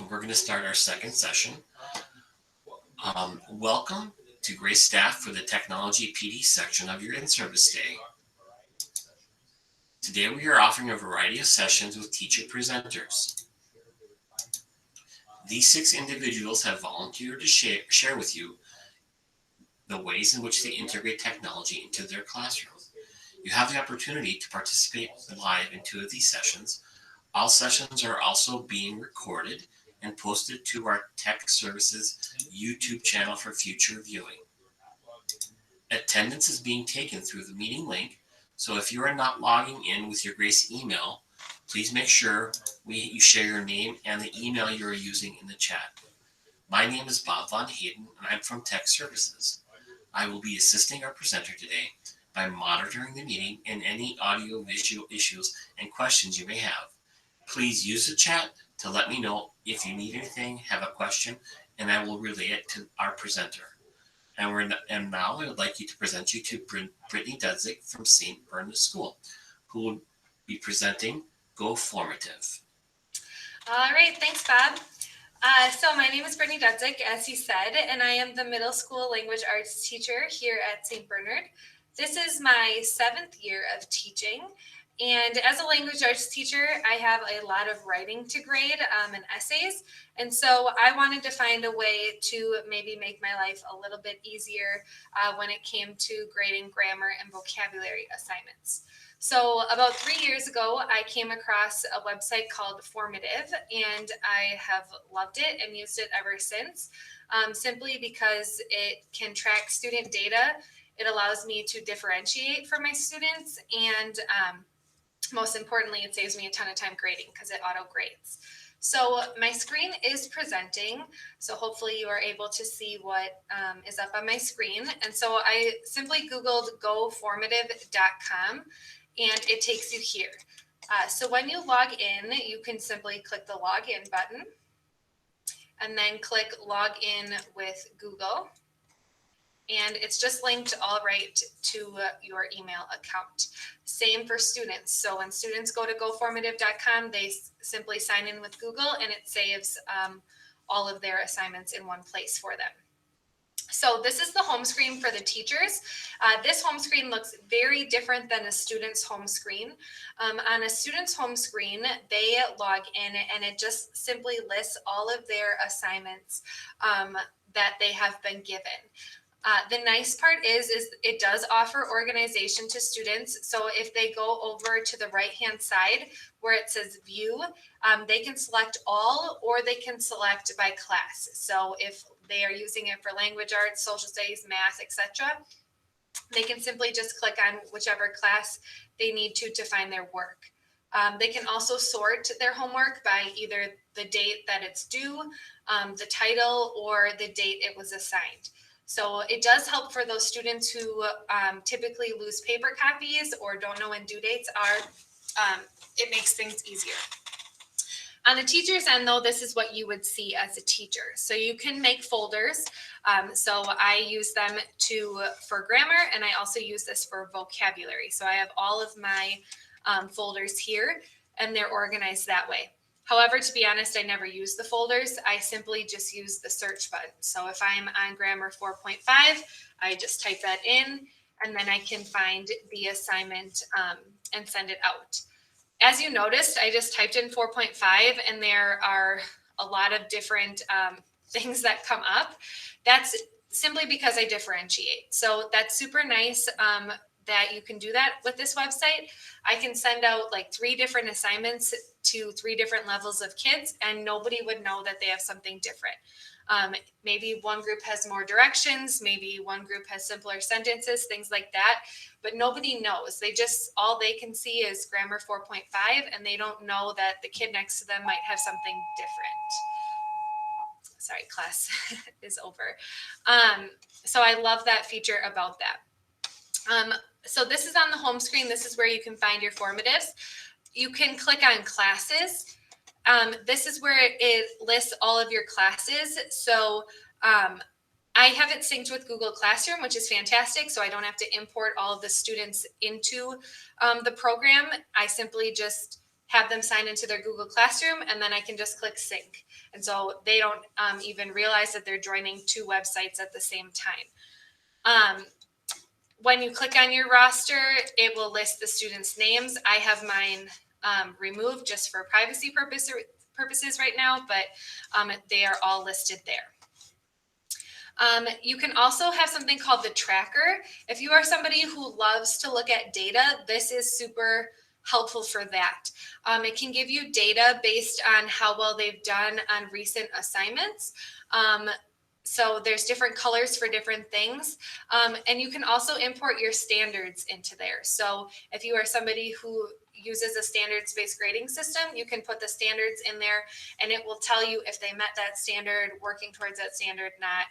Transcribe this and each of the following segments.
We're going to start our second session. Welcome to great staff for the Technology PD section of your in-service day. Today we are offering a variety of sessions with teacher presenters. These 6 individuals have volunteered to share with you the ways in which they integrate technology into their classroom. You have the opportunity to participate live in 2 of these sessions. All sessions are also being recorded and posted to our Tech Services YouTube channel for future viewing. Attendance is being taken through the meeting link, so if you are not logging in with your Grace email, please make sure you share your name and the email you are using in the chat. My name is Bob Von Hayden, and I'm from Tech Services. I will be assisting our presenter today by monitoring the meeting and any audio-visual issues and questions you may have. Please use the chat to let me know if you need anything, have a question, and I will relay it to our presenter. And now I would like to present you to Brittany Dudzik from St. Bernard School, who will be presenting Go Formative. All right, thanks, Bob. So my name is Brittany Dudzik, as he said, and I am the middle school language arts teacher here at St. Bernard. This is my 7th year of teaching. And as a language arts teacher, I have a lot of writing to grade and essays. And so I wanted to find a way to maybe make my life a little bit easier when it came to grading grammar and vocabulary assignments. So about 3 years ago, I came across a website called Formative, and I have loved it and used it ever since, simply because it can track student data. It allows me to differentiate for my students, and most importantly, it saves me a ton of time grading because it auto grades. So my screen is presenting, so hopefully you are able to see what is up on my screen. And so I simply Googled goformative.com, and it takes you here. So when you log in, you can simply click the login button and then click log in with Google. And it's just linked all right to your email account. Same for students. So when students go to goformative.com, they simply sign in with Google, and it saves all of their assignments in one place for them. So this is the home screen for the teachers. This home screen looks very different than a student's home screen. On a student's home screen, they log in, and it just simply lists all of their assignments that they have been given. The nice part is it does offer organization to students. So if they go over to the right-hand side where it says view, they can select all, or they can select by class. So if they are using it for language arts, social studies, math, etc., they can simply just click on whichever class they need to find their work. They can also sort their homework by either the date that it's due, the title, or the date it was assigned. So it does help for those students who typically lose paper copies or don't know when due dates are. It makes things easier. On the teacher's end, though, this is what you would see as a teacher. So you can make folders. So I use them for grammar, and I also use this for vocabulary. So I have all of my folders here, and they're organized that way. However, to be honest, I never use the folders. I simply just use the search button. So if I'm on grammar 4.5, I just type that in, and then I can find the assignment and send it out. As you noticed, I just typed in 4.5, and there are a lot of different things that come up. That's simply because I differentiate. So that's super nice that you can do that with this website. I can send out like 3 different assignments to 3 different levels of kids, and nobody would know that they have something different. Maybe one group has more directions, maybe one group has simpler sentences, things like that, but nobody knows. All they can see is grammar 4.5, and they don't know that the kid next to them might have something different. Sorry, class is over. So I love that feature about that. So this is on the home screen. This is where you can find your formatives. You can click on classes. This is where it lists all of your classes. So I have it synced with Google Classroom, which is fantastic. So I don't have to import all of the students into the program. I simply just have them sign into their Google Classroom, and then I can just click sync. And so they don't even realize that they're joining 2 websites at the same time. When you click on your roster, it will list the students' names. I have mine removed just for privacy purposes right now, but they are all listed there. You can also have something called the tracker. If you are somebody who loves to look at data, this is super helpful for that. It can give you data based on how well they've done on recent assignments. So there's different colors for different things. And you can also import your standards into there. So if you are somebody who uses a standards-based grading system, you can put the standards in there and it will tell you if they met that standard, working towards that standard, not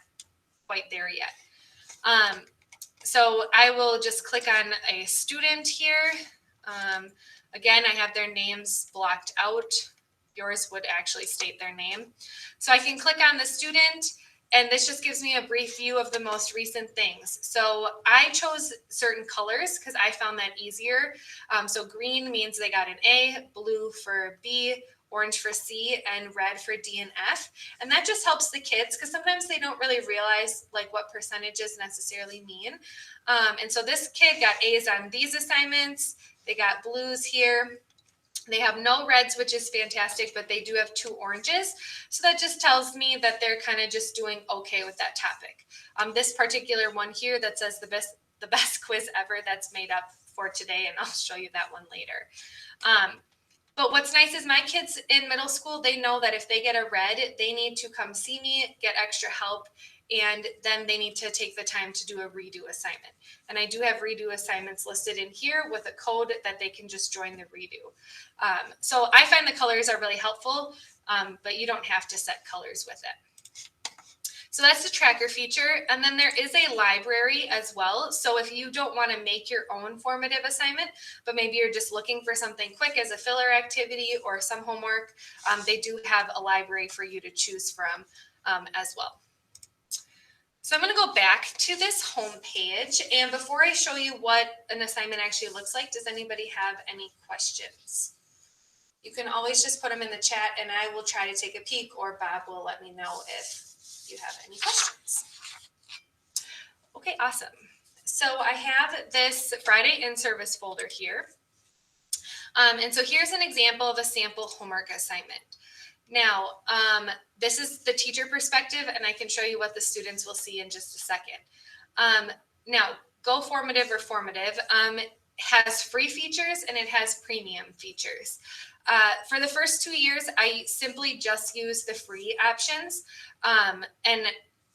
quite there yet. So I will just click on a student here. Again, I have their names blocked out. Yours would actually state their name. So I can click on the student, and this just gives me a brief view of the most recent things. So I chose certain colors because I found that easier. So green means they got an A, blue for B, orange for C, and red for D and F. And that just helps the kids because sometimes they don't really realize like what percentages necessarily mean. And so this kid got A's on these assignments. They got blues here. They have no reds, which is fantastic, but they do have 2 oranges. So that just tells me that they're kind of just doing okay with that topic. This particular one here that says the best quiz ever, that's made up for today, and I'll show you that one later. But what's nice is my kids in middle school, they know that if they get a red, they need to come see me, get extra help, and then they need to take the time to do a redo assignment. And I do have redo assignments listed in here with a code that they can just join the redo. So I find the colors are really helpful, but you don't have to set colors with it. So that's the tracker feature. And then there is a library as well. So if you don't want to make your own formative assignment, but maybe you're just looking for something quick as a filler activity or some homework, they do have a library for you to choose from as well. So I'm going to go back to this home page. And before I show you what an assignment actually looks like, does anybody have any questions? You can always just put them in the chat and I will try to take a peek, or Bob will let me know if you have any questions. Okay, awesome. So I have this Friday in service folder here. And so here's an example of a sample homework assignment. Now, this is the teacher perspective, and I can show you what the students will see in just a second. Now, Go Formative or Formative has free features and it has premium features. For the first 2 years, I simply just used the free options, and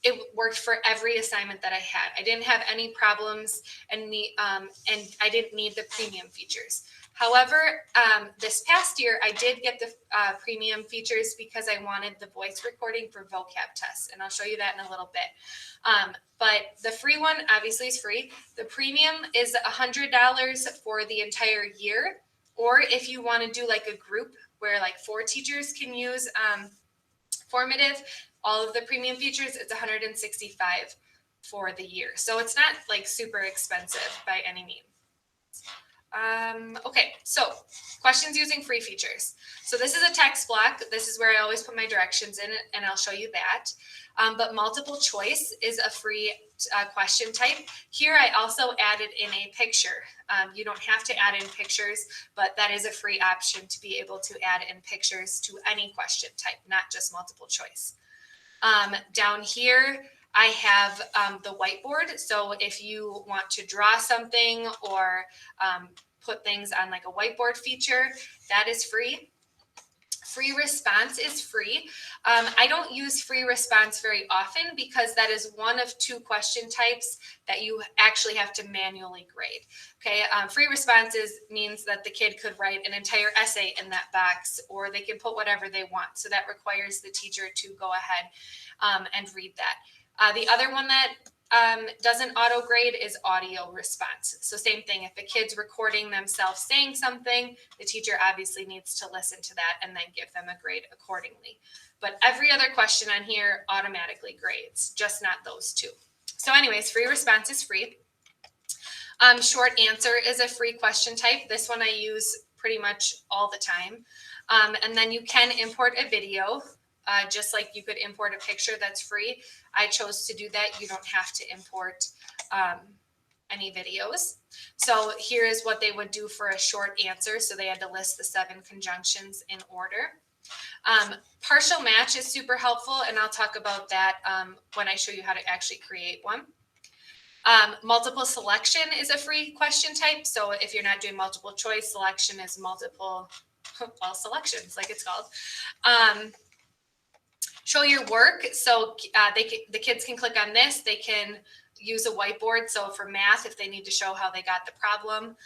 it worked for every assignment that I had. I didn't have any problems, and I didn't need the premium features. However, this past year, I did get the premium features because I wanted the voice recording for vocab tests, and I'll show you that in a little bit. But the free one obviously is free. The premium is $100 for the entire year, or if you want to do like a group where like 4 teachers can use Formative, all of the premium features, it's $165 for the year. So it's not like super expensive by any means. Okay, so questions using free features. So this is a text block. This is where I always put my directions in, and I'll show you that. But multiple choice is a free question type. Here I also added in a picture. You don't have to add in pictures, but that is a free option to be able to add in pictures to any question type, not just multiple choice. Down here, I have the whiteboard. So if you want to draw something or put things on like a whiteboard feature, that is free. Free response is free. I don't use free response very often because that is one of 2 question types that you actually have to manually grade. Okay, free responses means that the kid could write an entire essay in that box, or they can put whatever they want. So that requires the teacher to go ahead and read that. The other one that doesn't auto grade is audio response. So same thing, if a kid's recording themselves saying something, the teacher obviously needs to listen to that and then give them a grade accordingly. But every other question on here automatically grades, just not those 2. So anyways, free response is free. Short answer is a free question type. This one I use pretty much all the time. And then you can import a video, just like you could import a picture that's free. I chose to do that. You don't have to import any videos. So here is what they would do for a short answer. So they had to list the 7 conjunctions in order. Partial match is super helpful, and I'll talk about that when I show you how to actually create one. Multiple selection is a free question type. So if you're not doing multiple choice, selection is multiple, well, selections, like it's called. Show your work. So the kids can click on this. They can use a whiteboard. So for math, if they need to show how they got the problem.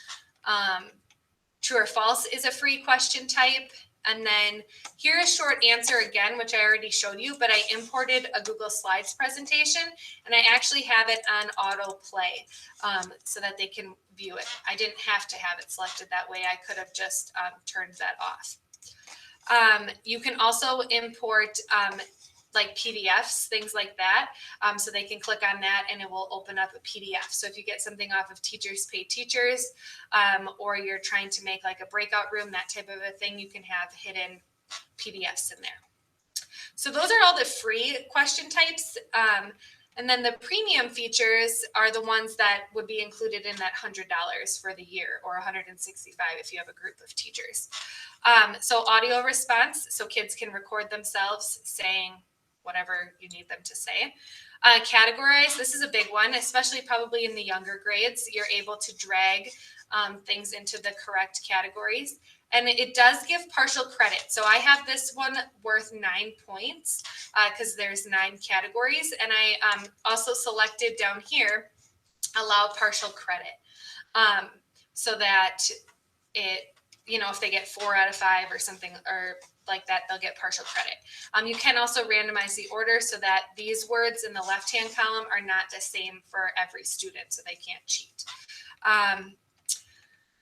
True or false is a free question type. And then here is short answer again, which I already showed you, but I imported a Google Slides presentation and I actually have it on auto play so that they can view it. I didn't have to have it selected that way. I could have just turned that off. You can also import like PDFs, things like that. So they can click on that and it will open up a PDF. So if you get something off of Teachers Pay Teachers, or you're trying to make like a breakout room, that type of a thing, you can have hidden PDFs in there. So those are all the free question types. And then the premium features are the ones that would be included in that $100 for the year, or $165 if you have a group of teachers. So audio response, so kids can record themselves saying whatever you need them to say. Categorize, this is a big one, especially probably in the younger grades. You're able to drag things into the correct categories. And it does give partial credit. So I have this one worth 9 points because there's 9 categories. And I also selected down here, allow partial credit, so that it, you know, if they get 4 out of 5 or something or like that, they'll get partial credit. You can also randomize the order so that these words in the left-hand column are not the same for every student, so they can't cheat.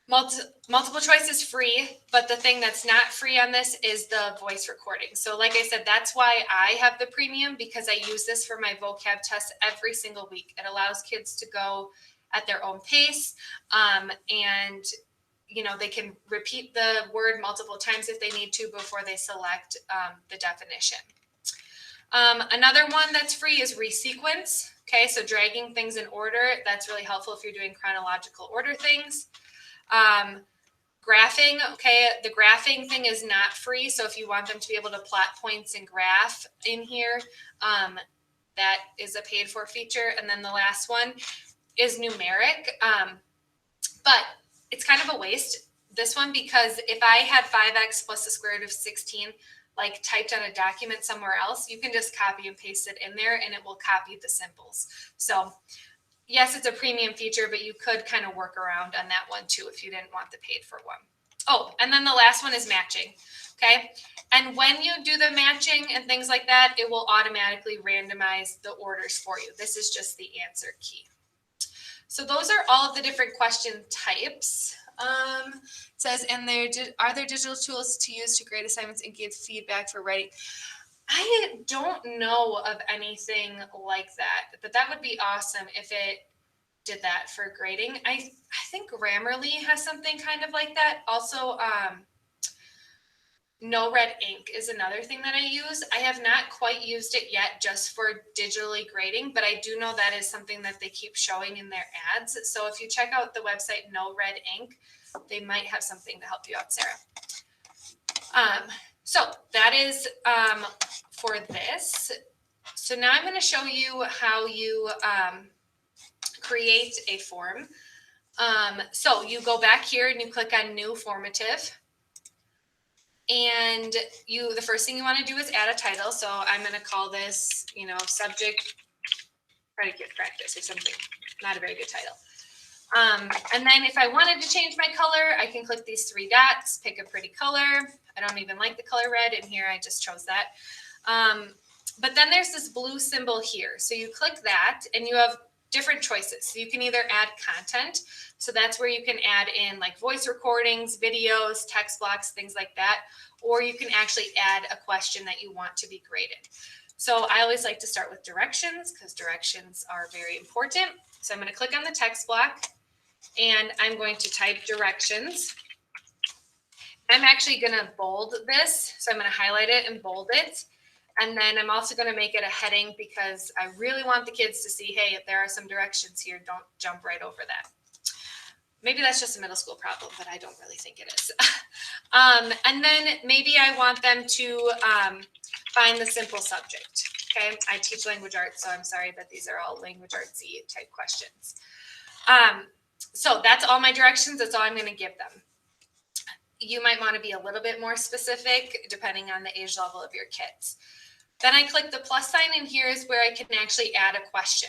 Multiple choice is free, but the thing that's not free on this is the voice recording. So like I said, that's why I have the premium, because I use this for my vocab test every single week. It allows kids to go at their own pace, and you know, they can repeat the word multiple times if they need to before they select the definition. Another one that's free is resequence. Okay, so dragging things in order, that's really helpful if you're doing chronological order things. Graphing, okay, the graphing thing is not free. So if you want them to be able to plot points and graph in here, that is a paid for feature. And then the last one is numeric, but it's kind of a waste, this one, because if I had 5x plus the square root of 16 like typed on a document somewhere else, you can just copy and paste it in there and it will copy the symbols. So yes, it's a premium feature, but you could kind of work around on that one too if you didn't want the paid for one. Oh, and then the last one is matching. Okay. And when you do the matching and things like that, it will automatically randomize the orders for you. This is just the answer key. So those are all of the different question types. It says, and are there digital tools to use to grade assignments and give feedback for writing? I don't know of anything like that, but that would be awesome if it did that for grading. I think Grammarly has something kind of like that. Also, No Red Ink is another thing that I use. I have not quite used it yet just for digitally grading, but I do know that is something that they keep showing in their ads. So if you check out the website No Red Ink, they might have something to help you out, Sarah. So that is for this. So now I'm going to show you how you create a form. So you go back here and you click on New Formative. And the first thing you want to do is add a title. So I'm going to call this, you know, subject predicate practice or something. Not a very good title. And then if I wanted to change my color, I can click these 3 dots, pick a pretty color. I don't even like the color red in here. I just chose that. But then there's this blue symbol here. So you click that and you have different choices. So you can either add content. So that's where you can add in like voice recordings, videos, text blocks, things like that. Or you can actually add a question that you want to be graded. So I always like to start with directions because directions are very important. So I'm going to click on the text block and I'm going to type directions. I'm actually going to bold this. So I'm going to highlight it and bold it. And then I'm also going to make it a heading because I really want the kids to see, hey, if there are some directions here, don't jump right over that. Maybe that's just a middle school problem, but I don't really think it is. And then maybe I want them to find the simple subject. Okay, I teach language arts, so I'm sorry that these are all language artsy type questions. So that's all my directions. That's all I'm going to give them. You might want to be a little bit more specific depending on the age level of your kids. Then I click the plus sign, and here is where I can actually add a question.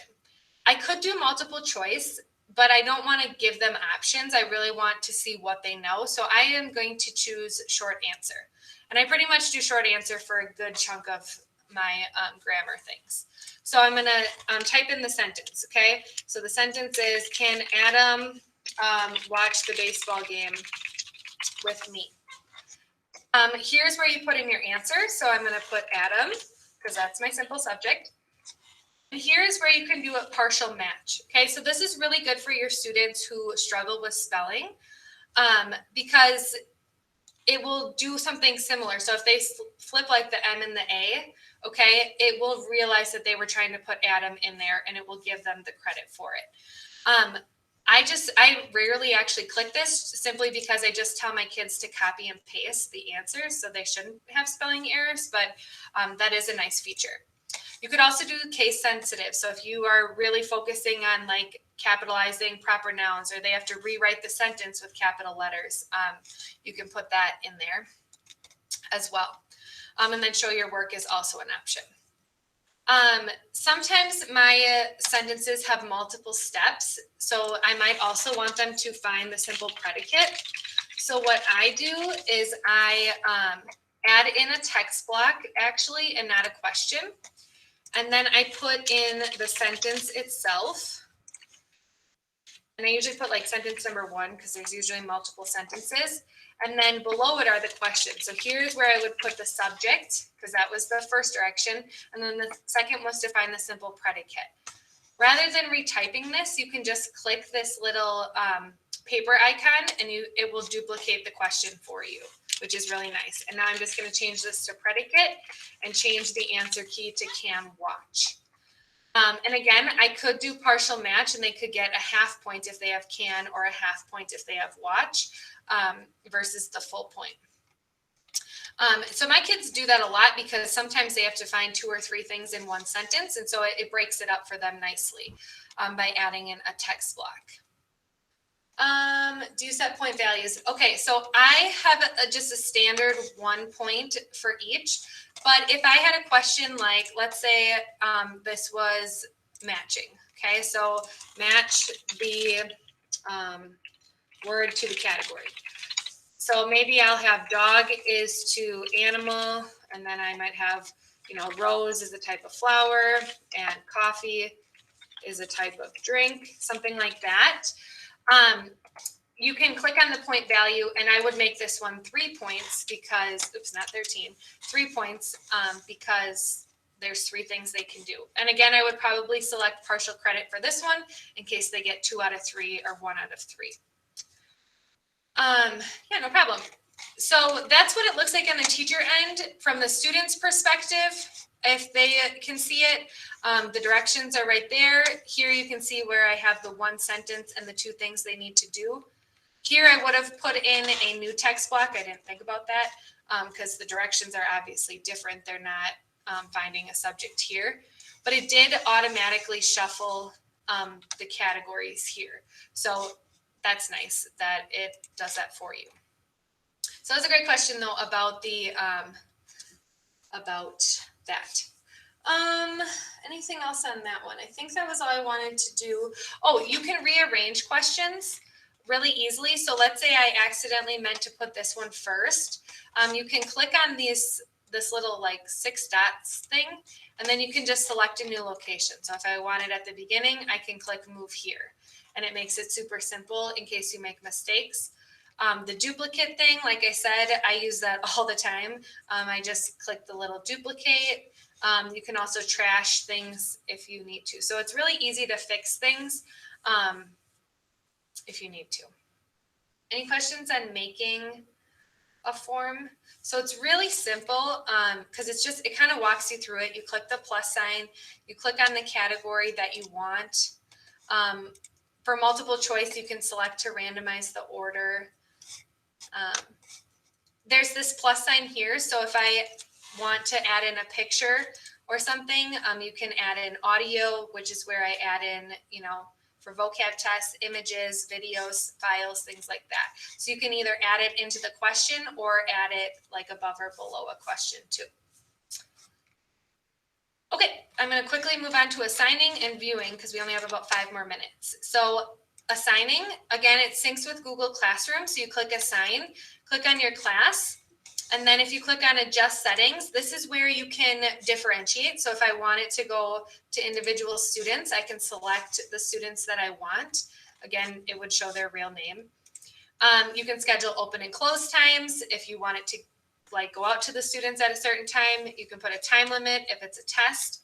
I could do multiple choice, but I don't want to give them options. I really want to see what they know. So I am going to choose short answer. And I pretty much do short answer for a good chunk of my grammar things. So I'm going to type in the sentence, okay? So the sentence is, can Adam watch the baseball game with me? Here's where you put in your answer. So I'm going to put Adam because that's my simple subject. And here's where you can do a partial match. Okay, so this is really good for your students who struggle with spelling because it will do something similar. So if they flip like the M and the A, okay, it will realize that they were trying to put Adam in there and it will give them the credit for it. I rarely actually click this simply because I just tell my kids to copy and paste the answers, so they shouldn't have spelling errors, but that is a nice feature. You could also do case sensitive. So if you are really focusing on like capitalizing proper nouns, or they have to rewrite the sentence with capital letters, you can put that in there as well. And then show your work is also an option. Sometimes my sentences have multiple steps, so I might also want them to find the simple predicate. So what I do is I add in a text block actually, and not a question. And then I put in the sentence itself. And I usually put like sentence number 1 because there's usually multiple sentences. And then below it are the questions. So here's where I would put the subject because that was the first direction. And then the second was to find the simple predicate. Rather than retyping this, you can just click this little paper icon and it will duplicate the question for you, which is really nice. And now I'm just going to change this to predicate and change the answer key to can watch. And again, I could do partial match and they could get a half point if they have can or a half point if they have watch versus the full point. So my kids do that a lot because sometimes they have to find 2 or 3 things in one sentence. And so it breaks it up for them nicely by adding in a text block. Do you set point values? Okay, so I have just a standard 1 point for each. But if I had a question like, let's say this was matching. Okay, so match the word to the category. So maybe I'll have dog is to animal, and then I might have, rose is a type of flower, and coffee is a type of drink, something like that. You can click on the point value, and I would make this one 3 points because, not 13, 3 points because there's 3 things they can do. And again, I would probably select partial credit for this one in case they get 2 out of 3 or 1 out of 3. Yeah, no problem. So that's what it looks like on the teacher end. From the student's perspective, if they can see it, the directions are right there. Here you can see where I have the 1 sentence and the 2 things they need to do. Here I would have put in a new text block. I didn't think about that because the directions are obviously different. They're not finding a subject here. But it did automatically shuffle the categories here. So that's nice that it does that for you. So that's a great question though about the about that. Anything else on that one? I think that was all I wanted to do. Oh, you can rearrange questions really easily. So let's say I accidentally meant to put this one first. You can click on this little like 6 dots thing, and then you can just select a new location. So if I want it at the beginning, I can click move here, and it makes it super simple in case you make mistakes. The duplicate thing, like I said, I use that all the time. I just click the little duplicate. You can also trash things if you need to. So it's really easy to fix things if you need to. Any questions on making a form. So it's really simple because it kind of walks you through it. You click the plus sign, you click on the category that you want. For multiple choice, you can select to randomize the order. There's this plus sign here. So if I want to add in a picture or something, you can add in audio, which is where I add in, for vocab tests, images, videos, files, things like that. So you can either add it into the question or add it like above or below a question too. Okay, I'm going to quickly move on to assigning and viewing because we only have about 5 more minutes. So assigning, again, it syncs with Google Classroom. So you click assign, click on your class. And then if you click on adjust settings, this is where you can differentiate. So if I want it to go to individual students, I can select the students that I want. Again, it would show their real name. You can schedule open and close times. If you want it to go out to the students at a certain time, you can put a time limit if it's a test.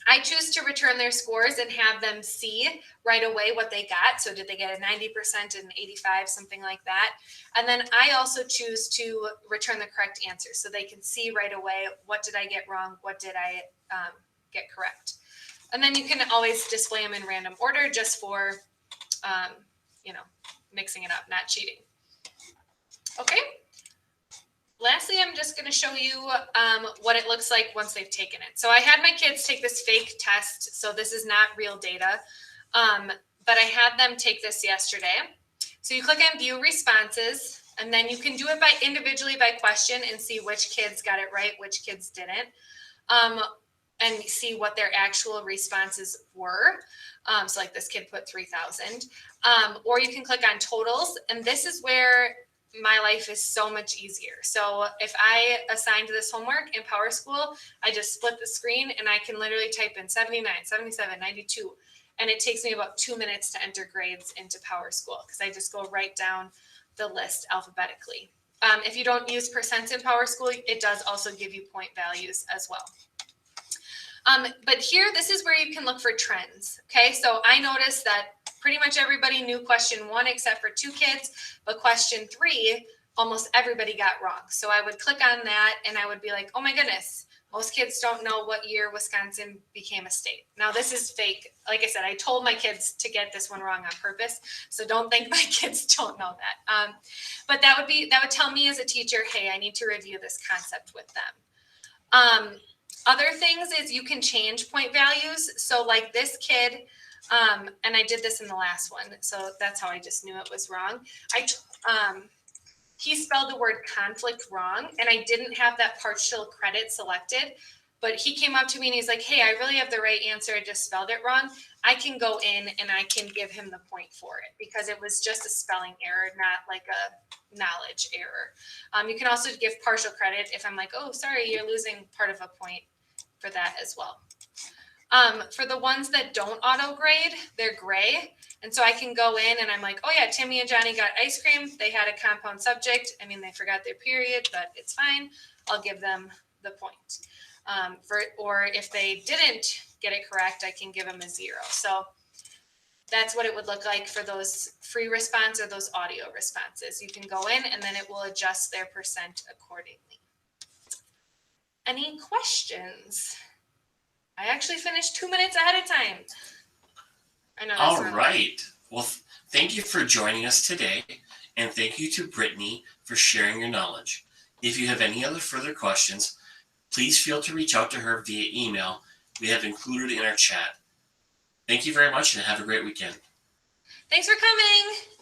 I choose to return their scores and have them see right away what they got. So did they get a 90% and 85, something like that? And then I also choose to return the correct answer so they can see right away, what did I get wrong? What did I get correct? And then you can always display them in random order just for, mixing it up, not cheating. Okay. Lastly, I'm just going to show you what it looks like once they've taken it. So I had my kids take this fake test. So this is not real data, but I had them take this yesterday. So you click on view responses, and then you can do it individually by question and see which kids got it right, which kids didn't, and see what their actual responses were. So like this kid put 3,000. Or you can click on totals, and this is where my life is so much easier. So if I assigned this homework in PowerSchool, I just split the screen and I can literally type in 79, 77, 92. And it takes me about 2 minutes to enter grades into PowerSchool because I just go right down the list alphabetically. If you don't use percents in PowerSchool, it does also give you point values as well. But here, this is where you can look for trends. Okay, so I noticed that pretty much everybody knew question 1 except for 2 kids, but question 3, almost everybody got wrong. So I would click on that and I would be like, oh my goodness, most kids don't know what year Wisconsin became a state. Now this is fake. Like I said, I told my kids to get this one wrong on purpose. So don't think my kids don't know that. But that would tell me as a teacher, hey, I need to review this concept with them. Other things is you can change point values. So like this kid, and I did this in the last one, so that's how I just knew it was wrong. He spelled the word conflict wrong, and I didn't have that partial credit selected, but he came up to me and he's like, hey, I really have the right answer. I just spelled it wrong. I can go in and I can give him the point for it because it was just a spelling error, not like a knowledge error. You can also give partial credit if I'm like, oh, sorry, you're losing part of a point for that as well. For the ones that don't auto grade, they're gray. And so I can go in and I'm like, oh yeah, Timmy and Johnny got ice cream. They had a compound subject. I mean, they forgot their period, but it's fine. I'll give them the point. Or if they didn't get it correct, I can give them a 0. So that's what it would look like for those free response or those audio responses. You can go in and then it will adjust their percent accordingly. Any questions? I actually finished 2 minutes ahead of time. I know. All right. Well, thank you for joining us today, and thank you to Brittany for sharing your knowledge. If you have any other further questions, please feel to reach out to her via email we have included in our chat. Thank you very much and have a great weekend. Thanks for coming.